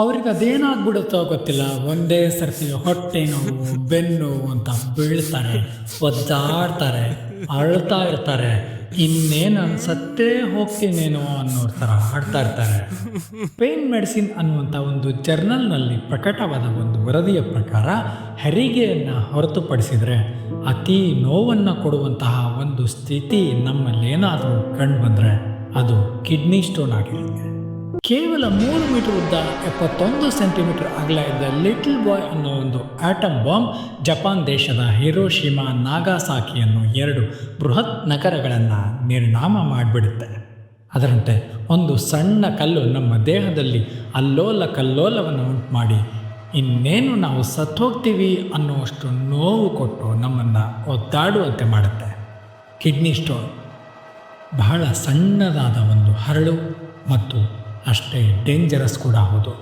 ಅವ್ರಿಗೆ ಅದೇನಾಗ್ಬಿಡುತ್ತೋ ಗೊತ್ತಿಲ್ಲ, ಒಂದೇ ಸರ್ತಿ ಹೊಟ್ಟೆ ನೋವು, ಬೆನ್ನು ನೋವು ಅಂತ ಬೀಳ್ತಾರೆ, ಒದ್ದಾಡ್ತಾರೆ, ಅಳ್ತಾ ಇರ್ತಾರೆ. ಇನ್ನೇನು ನಾನು ಸತ್ತೇ ಹೋಗ್ತೀನೇನೋ ಅನ್ನೋ ಥರ ಆಡ್ತಾ ಇರ್ತಾರೆ. ಪೇನ್ ಮೆಡಿಸಿನ್ ಅನ್ನುವಂಥ ಒಂದು ಜರ್ನಲ್ನಲ್ಲಿ ಪ್ರಕಟವಾದ ಒಂದು ವರದಿಯ ಪ್ರಕಾರ ಹೆರಿಗೆಯನ್ನು ಹೊರತುಪಡಿಸಿದರೆ ಅತಿ ನೋವನ್ನು ಕೊಡುವಂತಹ ಒಂದು ಸ್ಥಿತಿ ನಮ್ಮಲ್ಲೇನಾದರೂ ಕಂಡು ಬಂದರೆ ಅದು ಕಿಡ್ನಿ ಸ್ಟೋನ್ ಆಗಿರುತ್ತೆ. ಕೇವಲ 3 ಮೀಟರ್ ಉದ್ದ 71 ಸೆಂಟಿಮೀಟರ್ ಅಗಲ ಇದ್ದ ಲಿಟಲ್ ಬಾಯ್ ಅನ್ನೋ ಒಂದು ಆಟಮ್ ಬಾಂಬ್ ಜಪಾನ್ ದೇಶದ ಹಿರೋಶಿಮಾ ನಾಗಾಸಾಕಿಯನ್ನು 2 ಬೃಹತ್ ನಗರಗಳನ್ನು ನಿರ್ನಾಮ ಮಾಡಿಬಿಡುತ್ತೆ. ಅದರಂತೆ ಒಂದು ಸಣ್ಣ ಕಲ್ಲು ನಮ್ಮ ದೇಹದಲ್ಲಿ ಅಲ್ಲೋಲ ಕಲ್ಲೋಲವನ್ನು ಉಂಟು ಮಾಡಿ ಇನ್ನೇನು ನಾವು ಸತ್ತೋಗ್ತೀವಿ ಅನ್ನುವಷ್ಟು ನೋವು ಕೊಟ್ಟು ನಮ್ಮನ್ನು ಒದ್ದಾಡುವಂತೆ ಮಾಡುತ್ತೆ. ಕಿಡ್ನಿ ಸ್ಟೋನ್ ಬಹಳ ಸಣ್ಣದಾದ ಒಂದು ಹರಳು ಮತ್ತು ಅಷ್ಟೇ ಡೇಂಜರಸ್ ಕೂಡ ಹೌದು.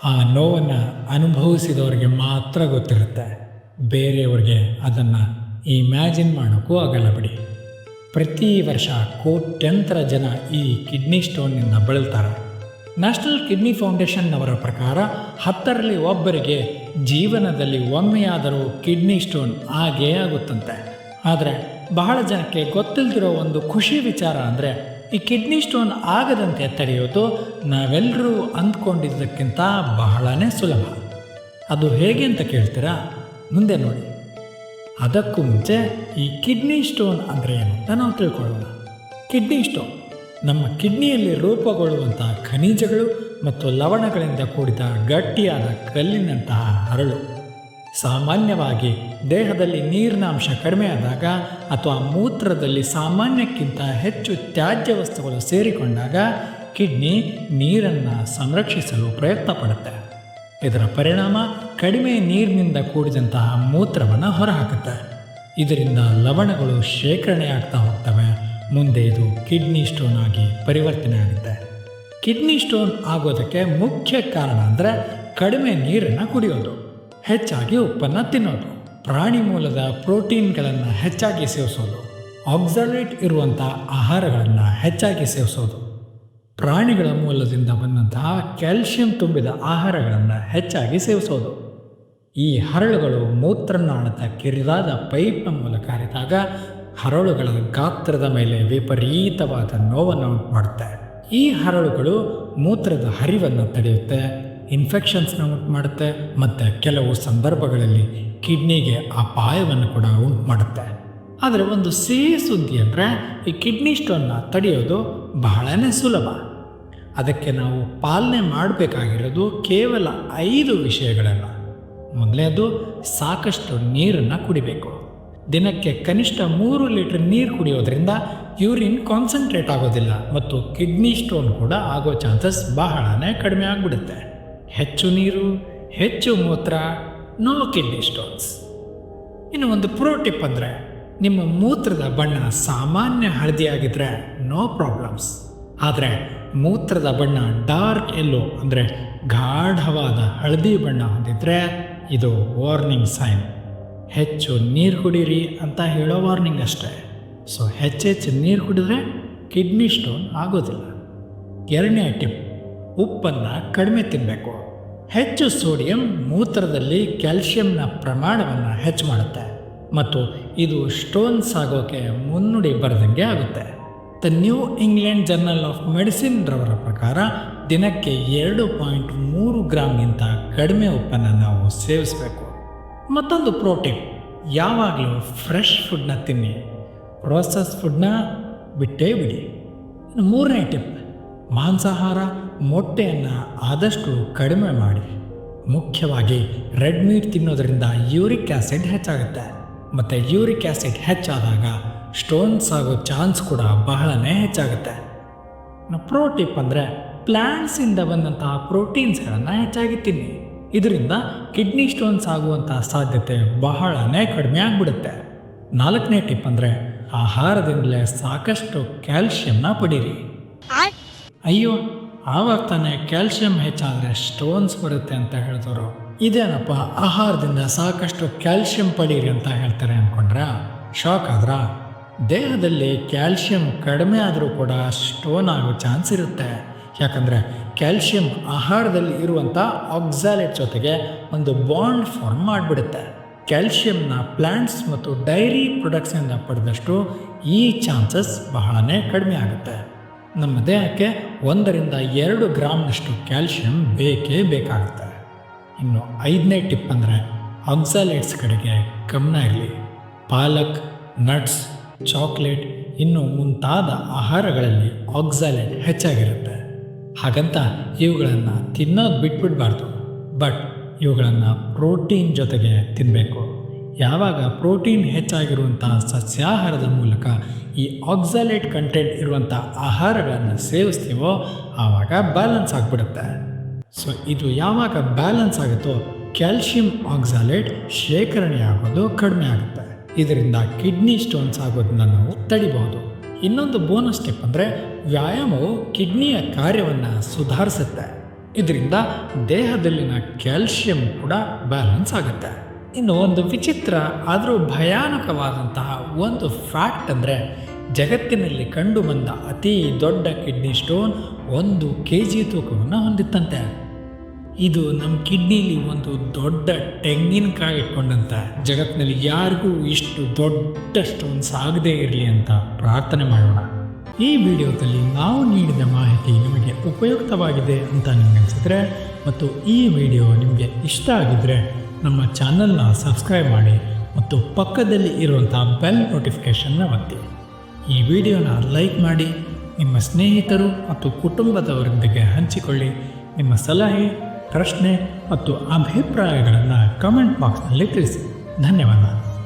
ಆ ನೋವನ್ನು ಅನುಭವಿಸಿದವರಿಗೆ ಮಾತ್ರ ಗೊತ್ತಿರುತ್ತೆ, ಬೇರೆಯವ್ರಿಗೆ ಅದನ್ನು ಇಮ್ಯಾಜಿನ್ ಮಾಡೋಕ್ಕೂ ಆಗಲ್ಲ ಬಿಡಿ. ಪ್ರತಿ ವರ್ಷ ಕೋಟ್ಯಂತರ ಜನ ಈ ಕಿಡ್ನಿ ಸ್ಟೋನ್ನಿಂದ ಬಳಲ್ತಾರೆ. ನ್ಯಾಷನಲ್ ಕಿಡ್ನಿ ಫೌಂಡೇಶನ್ನವರ ಪ್ರಕಾರ 10ರಲ್ಲಿ ಒಬ್ಬರಿಗೆ ಜೀವನದಲ್ಲಿ ಒಮ್ಮೆಯಾದರೂ ಕಿಡ್ನಿ ಸ್ಟೋನ್ ಆಗೇ ಆಗುತ್ತಂತೆ. ಆದರೆ ಬಹಳ ಜನಕ್ಕೆ ಗೊತ್ತಿಲ್ಲದಿರೋ ಒಂದು ಖುಷಿ ವಿಚಾರ ಅಂದರೆ ಈ ಕಿಡ್ನಿ ಸ್ಟೋನ್ ಆಗದಂತೆ ತಡೆಯೋದು ನಾವೆಲ್ಲರೂ ಅಂದ್ಕೊಂಡಿದ್ದಕ್ಕಿಂತ ಬಹಳನೇ ಸುಲಭ. ಅದು ಹೇಗೆ ಅಂತ ಕೇಳ್ತೀರಾ? ಮುಂದೆ ನೋಡಿ. ಅದಕ್ಕೂ ಮುಂಚೆ ಈ ಕಿಡ್ನಿ ಸ್ಟೋನ್ ಅಂದರೆ ಏನು ಅಂತ ನಾವು ತಿಳ್ಕೊಳ್ಳೋಣ. ಕಿಡ್ನಿ ಸ್ಟೋನ್ ನಮ್ಮ ಕಿಡ್ನಿಯಲ್ಲಿ ರೂಪುಗೊಳ್ಳುವಂಥ ಖನಿಜಗಳು ಮತ್ತು ಲವಣಗಳಿಂದ ಕೂಡಿದ ಗಟ್ಟಿಯಾದ ಕಲ್ಲಿನಂತಹ ಹರಳು. ಸಾಮಾನ್ಯವಾಗಿ ದೇಹದಲ್ಲಿ ನೀರಿನ ಅಂಶ ಕಡಿಮೆ ಆದಾಗ ಅಥವಾ ಮೂತ್ರದಲ್ಲಿ ಸಾಮಾನ್ಯಕ್ಕಿಂತ ಹೆಚ್ಚು ತ್ಯಾಜ್ಯ ವಸ್ತುಗಳು ಸೇರಿಕೊಂಡಾಗ ಕಿಡ್ನಿ ನೀರನ್ನು ಸಂರಕ್ಷಿಸಲು ಪ್ರಯತ್ನ ಪಡುತ್ತೆ. ಇದರ ಪರಿಣಾಮ ಕಡಿಮೆ ನೀರಿನಿಂದ ಕೂಡಿದಂತಹ ಮೂತ್ರವನ್ನು ಹೊರಹಾಕುತ್ತೆ. ಇದರಿಂದ ಲವಣಗಳು ಶೇಖರಣೆ ಆಗ್ತಾ ಹೋಗ್ತವೆ. ಮುಂದೆ ಇದು ಕಿಡ್ನಿ ಸ್ಟೋನ್ ಆಗಿ ಪರಿವರ್ತನೆ ಆಗುತ್ತೆ. ಕಿಡ್ನಿ ಸ್ಟೋನ್ ಆಗೋದಕ್ಕೆ ಮುಖ್ಯ ಕಾರಣ ಅಂದರೆ ಕಡಿಮೆ ನೀರನ್ನು ಕುಡಿಯೋದು, ಹೆಚ್ಚಾಗಿ ಉಪ್ಪನ್ನು ತಿನ್ನೋದು, ಪ್ರಾಣಿ ಮೂಲದ ಪ್ರೋಟೀನ್ಗಳನ್ನು ಹೆಚ್ಚಾಗಿ ಸೇವಿಸೋದು, ಆಕ್ಸಾಲೇಟ್ ಇರುವಂಥ ಆಹಾರಗಳನ್ನು ಹೆಚ್ಚಾಗಿ ಸೇವಿಸೋದು, ಪ್ರಾಣಿಗಳ ಮೂಲದಿಂದ ಬಂದಂತಹ ಕ್ಯಾಲ್ಶಿಯಂ ತುಂಬಿದ ಆಹಾರಗಳನ್ನು ಹೆಚ್ಚಾಗಿ ಸೇವಿಸೋದು. ಈ ಹರಳುಗಳು ಮೂತ್ರನಾಳದ ಕಿರಿದಾದ ಪೈಪ್ನ ಮೂಲಕ ಹರಿದಾಗ ಹರಳುಗಳ ಗಾತ್ರದ ಮೇಲೆ ವಿಪರೀತವಾದ ನೋವನ್ನು ಉಂಟು ಮಾಡುತ್ತೆ. ಈ ಹರಳುಗಳು ಮೂತ್ರದ ಹರಿವನ್ನು ತಡೆಯುತ್ತೆ, ಇನ್ಫೆಕ್ಷನ್ಸ್ನ ಉಂಟು ಮಾಡುತ್ತೆ ಮತ್ತು ಕೆಲವು ಸಂದರ್ಭಗಳಲ್ಲಿ ಕಿಡ್ನಿಗೆ ಅಪಾಯವನ್ನು ಕೂಡ ಉಂಟು ಮಾಡುತ್ತೆ. ಆದರೆ ಒಂದು ಸಿಹಿ ಸುದ್ದಿ ಅಂದರೆ ಈ ಕಿಡ್ನಿ ಸ್ಟೋನ್ನ ತಡೆಯೋದು ಬಹಳನೇ ಸುಲಭ. ಅದಕ್ಕೆ ನಾವು ಪಾಲನೆ ಮಾಡಬೇಕಾಗಿರೋದು ಕೇವಲ 5 ವಿಷಯಗಳನ್ನು. ಮೊದಲನೇದು, ಸಾಕಷ್ಟು ನೀರನ್ನು ಕುಡಿಬೇಕು. ದಿನಕ್ಕೆ ಕನಿಷ್ಠ 3 ಲೀಟರ್ ನೀರು ಕುಡಿಯೋದ್ರಿಂದ ಯೂರಿನ್ ಕಾನ್ಸಂಟ್ರೇಟ್ ಆಗೋದಿಲ್ಲ ಮತ್ತು ಕಿಡ್ನಿ ಸ್ಟೋನ್ ಕೂಡ ಆಗೋ ಚಾನ್ಸಸ್ ಬಹಳನೇ ಕಡಿಮೆ ಆಗಿಬಿಡುತ್ತೆ. ಹೆಚ್ಚು ನೀರು, ಹೆಚ್ಚು ಮೂತ್ರ, ನೋ ಕಿಡ್ನಿ ಸ್ಟೋನ್ಸ್. ಇನ್ನು ಒಂದು ಪ್ರೋ ಟಿಪ್ ಅಂದರೆ ನಿಮ್ಮ ಮೂತ್ರದ ಬಣ್ಣ ಸಾಮಾನ್ಯ ಹಳದಿಯಾಗಿದ್ದರೆ ನೋ ಪ್ರಾಬ್ಲಮ್ಸ್. ಆದರೆ ಮೂತ್ರದ ಬಣ್ಣ ಡಾರ್ಕ್ ಎಲ್ಲೋ ಅಂದರೆ ಗಾಢವಾದ ಹಳದಿ ಬಣ್ಣ ಹೊಂದಿದ್ರೆ ಇದು ವಾರ್ನಿಂಗ್ ಸೈನ್. ಹೆಚ್ಚು ನೀರು ಕುಡೀರಿ ಅಂತ ಹೇಳೋ ವಾರ್ನಿಂಗ್ ಅಷ್ಟೇ. ಸೊ ಹೆಚ್ಚೆಚ್ಚು ನೀರು ಕುಡಿದ್ರೆ ಕಿಡ್ನಿ ಸ್ಟೋನ್ ಆಗೋದಿಲ್ಲ. 2ನೇ ಟಿಪ್, ಉಪ್ಪನ್ನು ಕಡಿಮೆ ತಿನ್ನಬೇಕು. ಹೆಚ್ಚು ಸೋಡಿಯಂ ಮೂತ್ರದಲ್ಲಿ ಕ್ಯಾಲ್ಶಿಯಂನ ಪ್ರಮಾಣವನ್ನು ಹೆಚ್ಚು ಮಾಡುತ್ತೆ ಮತ್ತು ಇದು ಸ್ಟೋನ್ಸ್ ಆಗೋಕ್ಕೆ ಮುನ್ನುಡಿ ಬರೆದಂಗೆ ಆಗುತ್ತೆ. The new England journal of medicine ರವರ ಪ್ರಕಾರ ದಿನಕ್ಕೆ 2.3 ಗ್ರಾಮ್ಗಿಂತ ಕಡಿಮೆ ಉಪ್ಪನ್ನು ನಾವು ಸೇವಿಸಬೇಕು. ಮತ್ತೊಂದು ಪ್ರೋಟೀನ್, ಯಾವಾಗಲೂ ಫ್ರೆಶ್ ಫುಡ್ನ ತಿನ್ನಿ, ಪ್ರೋಸೆಸ್ ಫುಡ್ನ ಬಿಟ್ಟೇ ಬಿಡಿ. 3ನೇ ಟಿಪ್, ಮಾಂಸಾಹಾರ, ಮೊಟ್ಟೆಯನ್ನು ಆದಷ್ಟು ಕಡಿಮೆ ಮಾಡಿ. ಮುಖ್ಯವಾಗಿ ರೆಡ್ ಮೀಟ್ ತಿನ್ನೋದ್ರಿಂದ ಯೂರಿಕ್ ಆ್ಯಸಿಡ್ ಹೆಚ್ಚಾಗುತ್ತೆ ಮತ್ತು ಯೂರಿಕ್ ಆ್ಯಸಿಡ್ ಹೆಚ್ಚಾದಾಗ ಸ್ಟೋನ್ಸ್ ಆಗೋ ಚಾನ್ಸ್ ಕೂಡ ಬಹಳನೇ ಹೆಚ್ಚಾಗುತ್ತೆ. ಪ್ರೋ ಟಿಪ್ ಅಂದರೆ ಪ್ಲ್ಯಾಂಟ್ಸಿಂದ ಬಂದಂತಹ ಪ್ರೋಟೀನ್ಸ್ಗಳನ್ನು ಹೆಚ್ಚಾಗಿ ತಿನ್ನಿ. ಇದರಿಂದ ಕಿಡ್ನಿ ಸ್ಟೋನ್ಸ್ ಆಗುವಂತಹ ಸಾಧ್ಯತೆ ಬಹಳನೇ ಕಡಿಮೆ ಆಗಿಬಿಡುತ್ತೆ. 4ನೇ ಟಿಪ್ ಅಂದರೆ ಆಹಾರದಿಂದಲೇ ಸಾಕಷ್ಟು ಕ್ಯಾಲ್ಶಿಯಂನ ಪಡೀರಿ. ಅಯ್ಯೋ, ಆವಾಗ ತಾನೇ ಕ್ಯಾಲ್ಶಿಯಂ ಹೆಚ್ಚಾದರೆ ಸ್ಟೋನ್ಸ್ ಬರುತ್ತೆ ಅಂತ ಹೇಳಿದವರು ಇದೇನಪ್ಪ ಆಹಾರದಿಂದ ಸಾಕಷ್ಟು ಕ್ಯಾಲ್ಶಿಯಂ ಪಡೀರಿ ಅಂತ ಹೇಳ್ತಾರೆ ಅಂದ್ಕೊಂಡ್ರಾ? ಶಾಕ್ ಆದ್ರಾ? ದೇಹದಲ್ಲಿ ಕ್ಯಾಲ್ಶಿಯಂ ಕಡಿಮೆ ಆದರೂ ಕೂಡ ಸ್ಟೋನ್ ಆಗೋ ಚಾನ್ಸ್ ಇರುತ್ತೆ. ಯಾಕಂದರೆ ಕ್ಯಾಲ್ಶಿಯಂ ಆಹಾರದಲ್ಲಿ ಇರುವಂಥ ಆಕ್ಸಾಲೇಟ್ ಜೊತೆಗೆ ಒಂದು ಬಾಂಡ್ ಫಾರ್ಮ್ ಮಾಡಿಬಿಡುತ್ತೆ. ಕ್ಯಾಲ್ಶಿಯಂನ ಪ್ಲ್ಯಾಂಟ್ಸ್ ಮತ್ತು ಡೈರಿ ಪ್ರೊಡಕ್ಟ್ಸಿಂದ ಪಡೆದಷ್ಟು ಈ ಚಾನ್ಸಸ್ ಬಹಳನೇ ಕಡಿಮೆ ಆಗುತ್ತೆ. ನಮ್ಮ ದೇಹಕ್ಕೆ 1-2 ಗ್ರಾಮ್ನಷ್ಟು ಕ್ಯಾಲ್ಶಿಯಂ ಬೇಕೇ ಬೇಕಾಗುತ್ತೆ. ಇನ್ನು 5ನೇ ಟಿಪ್ ಅಂದರೆ ಆಕ್ಸಾಲೇಟ್ಸ್ ಕಡೆಗೆ ಗಮನ ಇರಲಿ. ಪಾಲಕ್, ನಟ್ಸ್, ಚಾಕ್ಲೇಟ್ ಇನ್ನು ಮುಂತಾದ ಆಹಾರಗಳಲ್ಲಿ ಆಕ್ಸಾಲೇಟ್ ಹೆಚ್ಚಾಗಿರುತ್ತೆ. ಹಾಗಂತ ಇವುಗಳನ್ನು ತಿನ್ನೋದು ಬಿಟ್ಬಿಡಬಾರ್ದು. ಬಟ್ ಇವುಗಳನ್ನು ಪ್ರೋಟೀನ್ ಜೊತೆಗೆ ತಿನ್ನಬೇಕು. ಯಾವಾಗ ಪ್ರೋಟೀನ್ ಹೆಚ್ಚಾಗಿರುವಂತಹ ಸಸ್ಯಾಹಾರದ ಮೂಲಕ ಈ ಆಕ್ಸಾಲೇಟ್ ಕಂಟೆಂಟ್ ಇರುವಂಥ ಆಹಾರಗಳನ್ನು ಸೇವಿಸ್ತೀವೋ ಆವಾಗ ಬ್ಯಾಲೆನ್ಸ್ ಆಗಿಬಿಡುತ್ತೆ. ಸೊ ಇದು ಯಾವಾಗ ಬ್ಯಾಲೆನ್ಸ್ ಆಗುತ್ತೋ ಕ್ಯಾಲ್ಶಿಯಂ ಆಕ್ಸಾಲೇಟ್ ಶೇಖರಣೆ ಆಗೋದು ಕಡಿಮೆ ಆಗುತ್ತೆ. ಇದರಿಂದ ಕಿಡ್ನಿ ಸ್ಟೋನ್ಸ್ ಆಗೋದನ್ನ ನಾವು ತಡಿಬಹುದು. ಇನ್ನೊಂದು ಬೋನಸ್ ಟಿಪ್ ಅಂದರೆ ವ್ಯಾಯಾಮವು ಕಿಡ್ನಿಯ ಕಾರ್ಯವನ್ನು ಸುಧಾರಿಸುತ್ತೆ. ಇದರಿಂದ ದೇಹದಲ್ಲಿನ ಕ್ಯಾಲ್ಶಿಯಂ ಕೂಡ ಬ್ಯಾಲೆನ್ಸ್ ಆಗುತ್ತೆ. ಇನ್ನು ಒಂದು ವಿಚಿತ್ರ ಆದರೂ ಭಯಾನಕವಾದಂತಹ ಒಂದು ಫ್ಯಾಕ್ಟ್ ಅಂದರೆ ಜಗತ್ತಿನಲ್ಲಿ ಕಂಡು ಬಂದ ಅತಿ ದೊಡ್ಡ ಕಿಡ್ನಿ ಸ್ಟೋನ್ 1 kg ತೂಕವನ್ನು ಹೊಂದಿತ್ತಂತೆ. ಇದು ನಮ್ಮ ಕಿಡ್ನಿಲಿ ಒಂದು ದೊಡ್ಡ ತೆಂಗಿನಕಾಯಿ ಇಟ್ಕೊಂಡಂತೆ. ಜಗತ್ತಿನಲ್ಲಿ ಯಾರಿಗೂ ಇಷ್ಟು ದೊಡ್ಡ ಸ್ಟೋನ್ಸ್ ಆಗದೇ ಇರಲಿ ಅಂತ ಪ್ರಾರ್ಥನೆ ಮಾಡೋಣ. ಈ ವಿಡಿಯೋದಲ್ಲಿ ನಾವು ನೀಡಿದ ಮಾಹಿತಿ ನಿಮಗೆ ಉಪಯುಕ್ತವಾಗಿದೆ ಅಂತ ನಿಮಗೆ ಅನಿಸಿದ್ರೆ ಮತ್ತು ಈ ವಿಡಿಯೋ ನಿಮಗೆ ಇಷ್ಟ ಆಗಿದ್ದರೆ ನಮ್ಮ ಚಾನಲ್ನ ಸಬ್ಸ್ಕ್ರೈಬ್ ಮಾಡಿ ಮತ್ತು ಪಕ್ಕದಲ್ಲಿ ಇರುವಂಥ ಬೆಲ್ ನೋಟಿಫಿಕೇಷನ್ನ ಒತ್ತಿ. ಈ ವಿಡಿಯೋನ ಲೈಕ್ ಮಾಡಿ, ನಿಮ್ಮ ಸ್ನೇಹಿತರು ಮತ್ತು ಕುಟುಂಬದವರೊಂದಿಗೆ ಹಂಚಿಕೊಳ್ಳಿ. ನಿಮ್ಮ ಸಲಹೆ, ಪ್ರಶ್ನೆ ಮತ್ತು ಅಭಿಪ್ರಾಯಗಳನ್ನು ಕಮೆಂಟ್ ಬಾಕ್ಸ್ನಲ್ಲಿ ತಿಳಿಸಿ. ಧನ್ಯವಾದ.